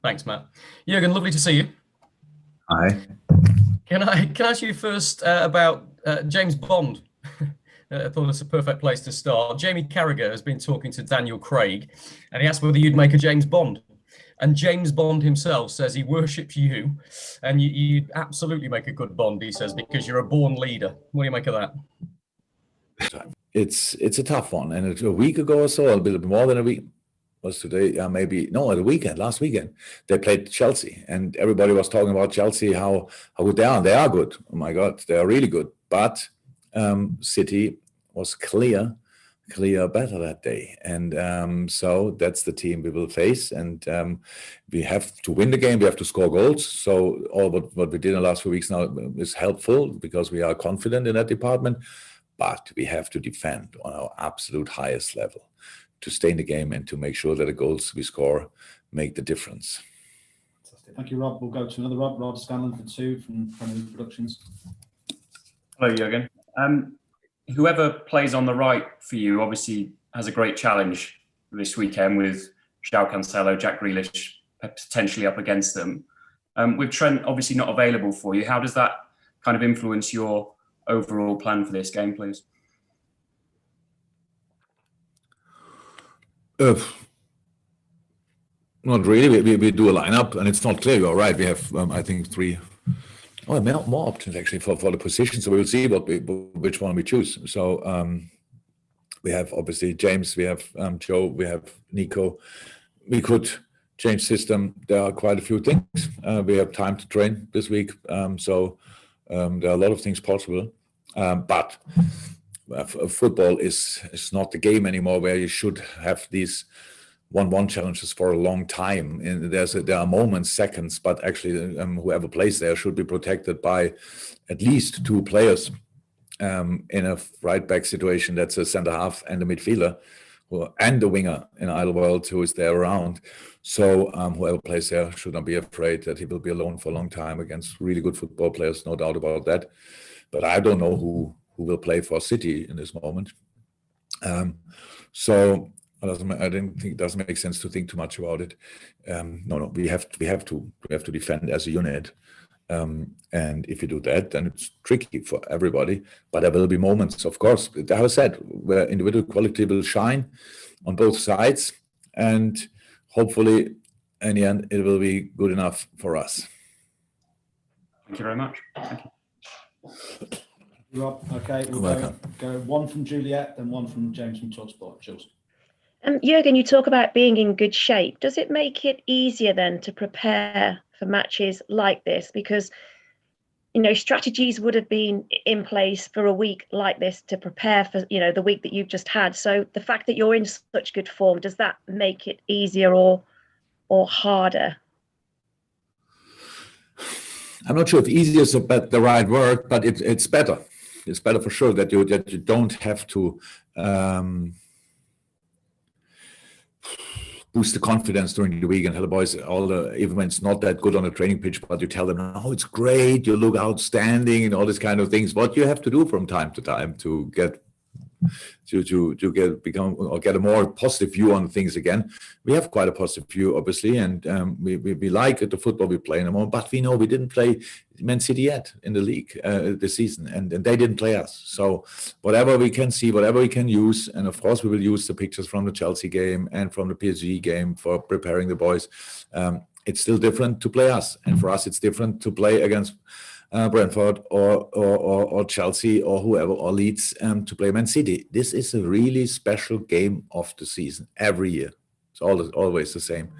Thanks, Matt. Jurgen, lovely to see you. Hi. Can I ask you first about James Bond? I thought it's a perfect place to start. Jamie Carragher has been talking to Daniel Craig, and he asked whether you'd make a James Bond. And James Bond himself says he worships you, and you'd absolutely make a good Bond, he says, because you're a born leader. What do you make of that? It's a tough one. And a week ago or so, a bit more than a week, was today, the weekend, last weekend, they played Chelsea, and everybody was talking about Chelsea, how good they are. They are good. Oh my God, they are really good. But City was clear better that day. And so that's the team we will face. And we have to win the game. We have to score goals. So all what we did in the last few weeks now is helpful because we are confident in that department. But we have to defend on our absolute highest level to stay in the game and to make sure that the goals we score make the difference. Fantastic. Thank you, Rob. We'll go to another Rob Scanlon for 2 from Premier Productions. Hello, Jurgen. Whoever plays on the right for you obviously has a great challenge this weekend with João Cancelo, Jack Grealish potentially up against them. With Trent obviously not available for you, how does that kind of influence your overall plan for this game, please? Not really. We do a lineup, and it's not clear. You're right. We have, I think, 3 more options actually for the position. So we will see which one we choose. So we have obviously James, we have Joe, we have Nico. We could change system. There are quite a few things. We have time to train this week, so there are a lot of things possible. But football is not the game anymore where you should have these 1-1 challenges for a long time. And there are moments, seconds, but actually whoever plays there should be protected by at least 2 players in a right back situation. That's a centre half and a midfielder and the winger in idle world who is there around. So whoever plays there should not be afraid that he will be alone for a long time against really good football players, no doubt about that. But I don't know who will play for City in this moment. So I don't think it doesn't make sense to think too much about it. No, we have to defend as a unit. And if you do that, then it's tricky for everybody. But there will be moments, of course, as I said, where individual quality will shine on both sides. And hopefully, in the end, it will be good enough for us. Thank you very much. Thank you. Rob, okay, we'll go 1 from Juliet, then 1 from James from TalkSport. Jules. Jurgen, you talk about being in good shape. Does it make it easier then to prepare for matches like this? Because, strategies would have been in place for a week like this to prepare for, the week that you've just had. So the fact that you're in such good form, does that make it easier or harder? I'm not sure if easier is the right word, but it's better. It's better for sure that you don't have to boost the confidence during the week and tell the boys even when it's not that good on the training pitch, but you tell them, oh, it's great, you look outstanding and all these kind of things. What you have to do from time to time to get get a more positive view on things again. We have quite a positive view, obviously, and we like the football we play in the moment, but we know we didn't play Man City yet in the league this season, and they didn't play us. So whatever we can see, whatever we can use, and of course we will use the pictures from the Chelsea game and from the PSG game for preparing the boys. It's still different to play us, and for us it's different to play against Brentford or Chelsea or whoever, or Leeds, to play Man City. This is a really special game of the season every year. It's always the same.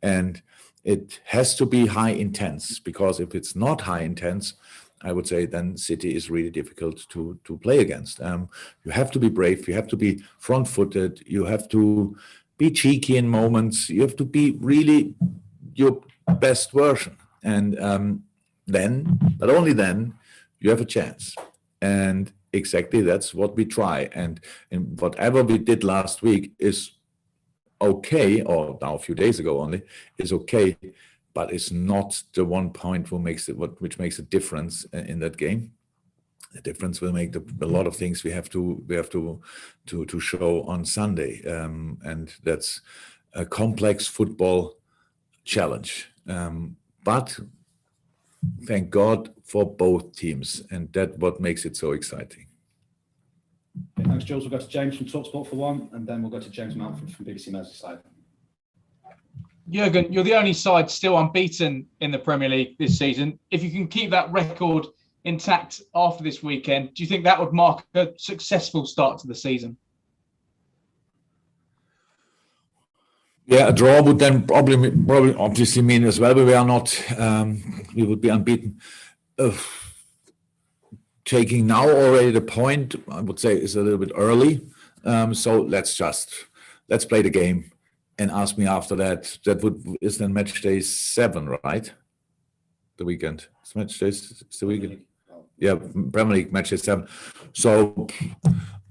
And it has to be high intense, because if it's not high intense, I would say then City is really difficult to play against. You have to be brave. You have to be front-footed. You have to be cheeky in moments. You have to be really your best version. And then, but only then, you have a chance. And exactly that's what we try. And whatever we did last week is okay, or now a few days ago only, is okay, but it's not the one point which makes a difference in that game. The difference will make a lot of things we have to show on Sunday, and that's a complex football challenge. But thank God for both teams, and that's what makes it so exciting. Okay, thanks, Jules. We'll go to James from TalkSport for one, and then we'll go to James Mountford from BBC Merseyside. Jurgen, you're the only side still unbeaten in the Premier League this season. If you can keep that record intact after this weekend, do you think that would mark a successful start to the season? Yeah, a draw would then probably obviously mean as well we are not, we would be unbeaten. Taking now already the point, I would say, is a little bit early. So let's play the game and ask me after that. That is then match day 7, right? The weekend. It's match days. It's the weekend. Yeah, Premier League match day 7. So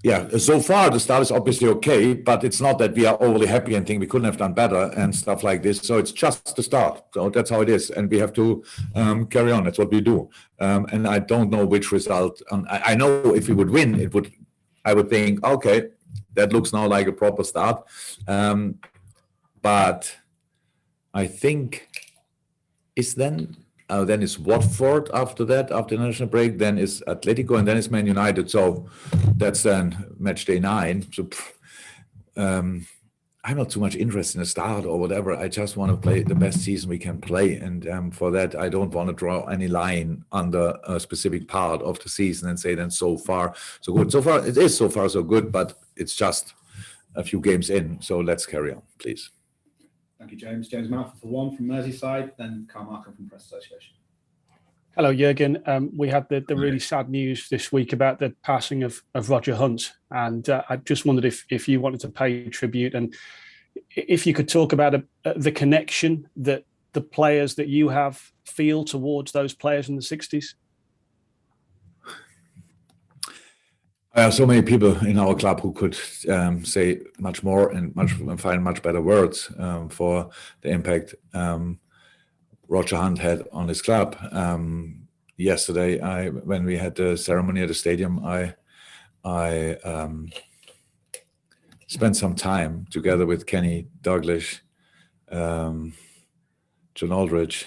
yeah, so far the start is obviously okay, but it's not that we are overly happy and think we couldn't have done better and stuff like this. So it's just the start. So that's how it is, and we have to carry on. That's what we do. And I don't know which result. I know if we would win, I would think, okay, that looks now like a proper start. But I think then is Watford after that, after the national break, then is Atletico, and then is Man United. So that's then match day 9. So I'm not too much interested in the start or whatever. I just want to play the best season we can play. And for that, I don't want to draw any line under a specific part of the season and say then so far, so good. So far, it is so far so good, but it's just a few games in. So let's carry on, please. Thank you, James. James Mountford for one from Merseyside, then Carl Markham from Press Association. Hello, Jurgen. We had the really sad news this week about the passing of Roger Hunt, and I just wondered if you wanted to pay tribute and if you could talk about the connection that the players that you have feel towards those players in the 60s. So many people in our club who could say much more and find much better words for the impact Roger Hunt had on his club. Yesterday, when we had the ceremony at the stadium, I spent some time together with Kenny Dalglish, John Aldridge,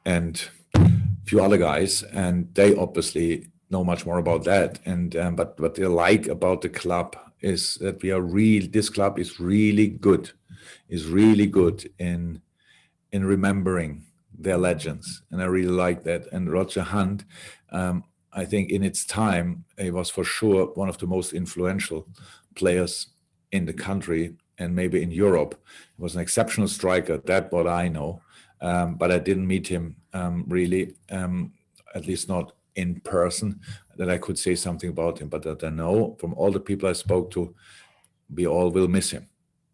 and a few other guys, and they obviously know much more about that. And but what they like about the club is that this club is really good in remembering their legends, and I really like that. And Roger Hunt, I think in its time, he was for sure one of the most influential players in the country and maybe in Europe. He was an exceptional striker, that's what I know, but I didn't meet him really, at least not in person, that I could say something about him. But that I know from all the people I spoke to, we all will miss him,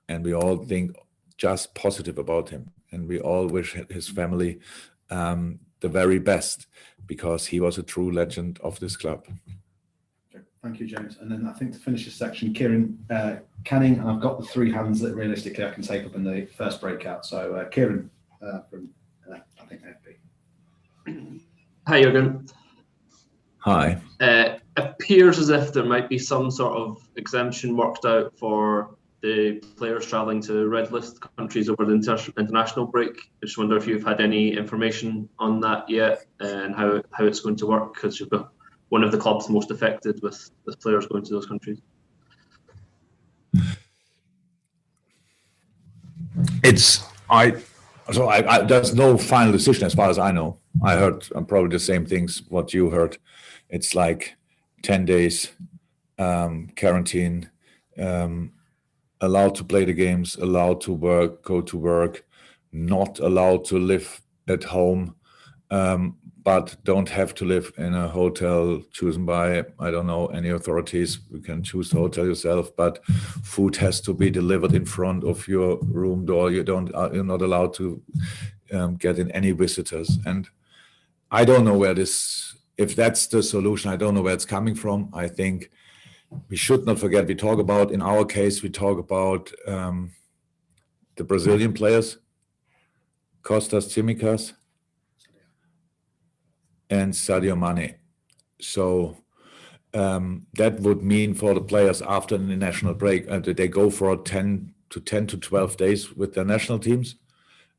and we all think just positive about him, and we all wish his family the very best, because he was a true legend of this club. Okay, thank you, James. And then I think to finish this section, Kieran Canning, and I've got the 3 hands that realistically I can take up in the first breakout. So Kieran from I think AFP. Hi, Jurgen. Hi. Appears as if there might be some sort of exemption worked out for the players travelling to red list countries over the international break. I just wonder if you've had any information on that yet, and how it's going to work, because you've got one of the clubs most affected with players going to those countries. There's no final decision as far as I know. I heard probably the same things what you heard. It's like 10 days quarantine, allowed to play the games, allowed to work, go to work, not allowed to live at home, but don't have to live in a hotel chosen by, I don't know, any authorities. You can choose the hotel yourself, but food has to be delivered in front of your room door. You're not allowed to get in any visitors. And I don't know if that's the solution, I don't know where it's coming from. I think we should not forget, in our case, we talk about the Brazilian players, Costas Tsimikas and Sadio Mane. So that would mean for the players after the national break, they go for 10 to 12 days with their national teams,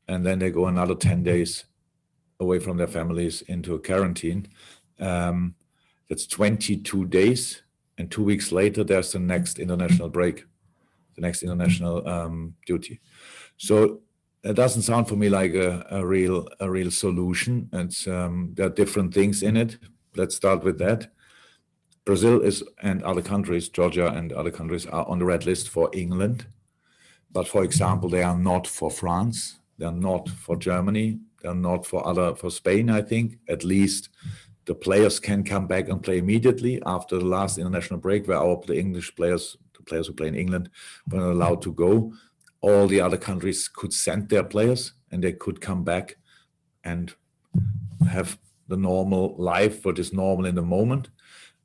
and then they go another 10 days away from their families into a quarantine. That's 22 days, and 2 weeks later, there's the next international break, the next international duty. So it doesn't sound for me like a real solution. It's there are different things in it. Let's start with that. Brazil and other countries, Georgia and other countries, are on the red list for England. But for example, they are not for France. They're not for Germany. They're not for Spain, I think. At least the players can come back and play immediately after the last international break, where the English players, the players who play in England, were not allowed to go. All the other countries could send their players, and they could come back and have the normal life, what is normal in the moment.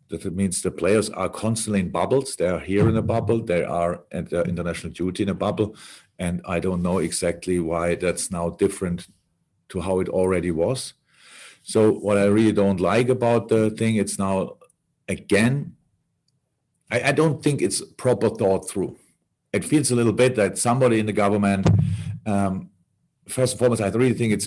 That means the players are constantly in bubbles. They are here in a bubble. They are at their international duty in a bubble. And I don't know exactly why that's now different to how it already was. So what I really don't like about the thing, it's now, again, I don't think it's proper thought through. It feels a little bit that somebody in the government, first and foremost, I really think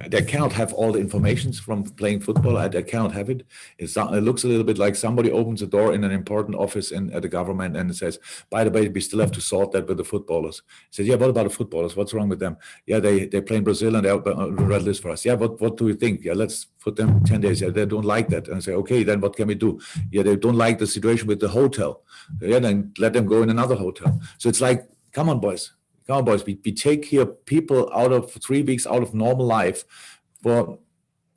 they cannot have all the information from playing football. They cannot have it. It looks a little bit like somebody opens a door in an important office at the government and says, by the way, we still have to sort that with the footballers. He says, yeah, what about the footballers? What's wrong with them? Yeah, they play in Brazil and they're on the red list for us. Yeah, what do we think? Yeah, let's put them 10 days. Yeah, they don't like that. And I say, okay, then what can we do? Yeah, they don't like the situation with the hotel. Yeah, then let them go in another hotel. So it's like, come on, boys. We take here people out of 3 weeks out of normal life for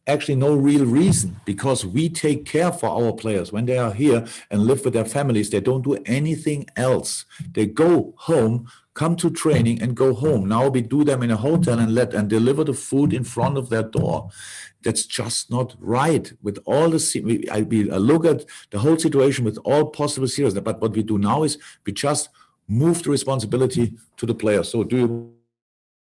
actually no real reason, because we take care for our players when they are here and live with their families. They don't do anything else. They go home, come to training and go home. Now we do them in a hotel and deliver the food in front of their door. That's just not right. With all I look at the whole situation with all possible seriousness. But what we do now is we just move the responsibility to the players. So do you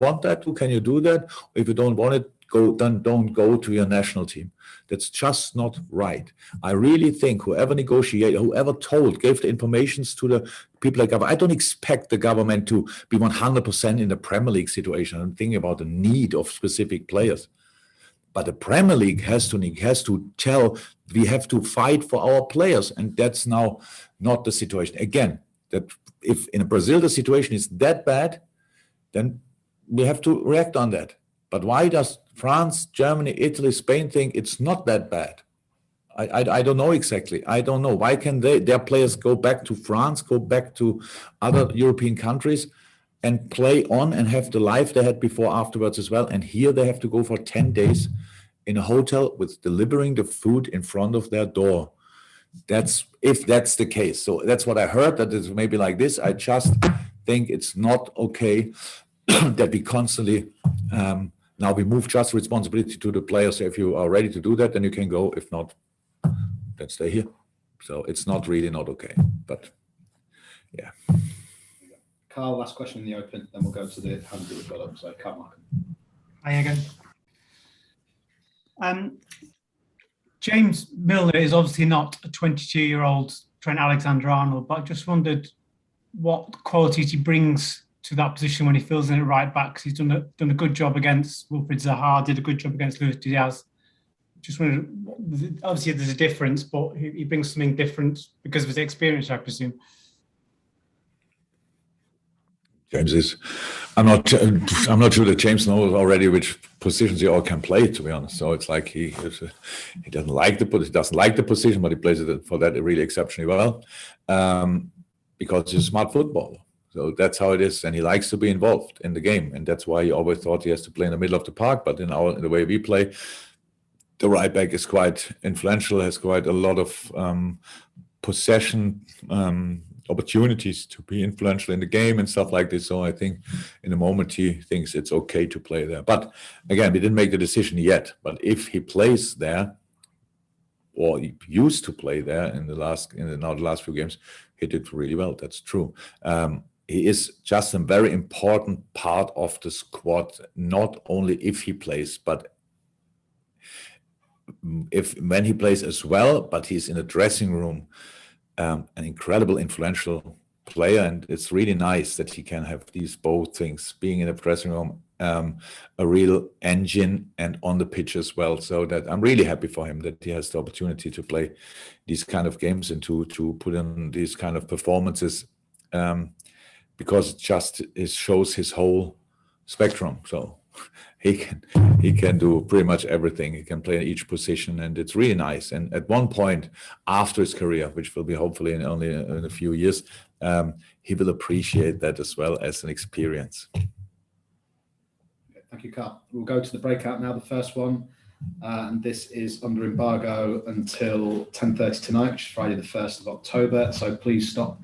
want that? Can you do that? If you don't want it, then don't go to your national team. That's just not right. I really think whoever negotiated, whoever gave the informations to the people like government. I don't expect the government to be 100% in the Premier League situation. I'm thinking about the need of specific players. But the Premier League has to tell, we have to fight for our players. And that's now not the situation. Again, that if in Brazil the situation is that bad, then we have to react on that. But why does France, Germany, Italy, Spain think it's not that bad? I don't know exactly. I don't know. Why can their players go back to France, go back to other European countries and play on and have the life they had before afterwards as well? And here they have to go for 10 days in a hotel with delivering the food in front of their door. If that's the case. So that's what I heard, that it's maybe like this. I just think it's not okay that we constantly, now we move just responsibility to the players. If you are ready to do that, then you can go. If not, then stay here. So it's not okay. But yeah. Carl, last question in the open, then we'll go to the hands that we've got up. So Carl Markham. Hi again. James Milner is obviously not a 22-year-old Trent Alexander-Arnold, but I just wondered what qualities he brings to that position when he fills in at right back, because he's done a good job against Wilfried Zaha, did a good job against Luis Diaz. Just wondered, obviously there's a difference, but he brings something different because of his experience, I presume. James is. I'm not sure that James knows already which positions he all can play, to be honest. So it's like he doesn't like the position, but he plays it for that really exceptionally well, because he's a smart footballer. So that's how it is, and he likes to be involved in the game, and that's why he always thought he has to play in the middle of the park. But in the way we play, the right back is quite influential, has quite a lot of possession. Opportunities to be influential in the game and stuff like this. So I think in the moment he thinks it's okay to play there. But again, we didn't make the decision yet. But if he plays there, or he used to play there in the last few games, he did really well. That's true. He is just a very important part of the squad, not only if he plays, but when he plays as well. But he's in a dressing room. An incredible influential player, and it's really nice that he can have these both things, being in a dressing room a real engine and on the pitch as well. So that I'm really happy for him that he has the opportunity to play these kind of games and to put in these kind of performances, because it shows his whole spectrum. So he can do pretty much everything. He can play in each position, and it's really nice. And at one point after his career, which will be hopefully only in a few years, he will appreciate that as well as an experience. Thank you, Carl. We'll go to the breakout now, the first one. And this is under embargo until 10:30 tonight, which is Friday the 1st of October. So please stop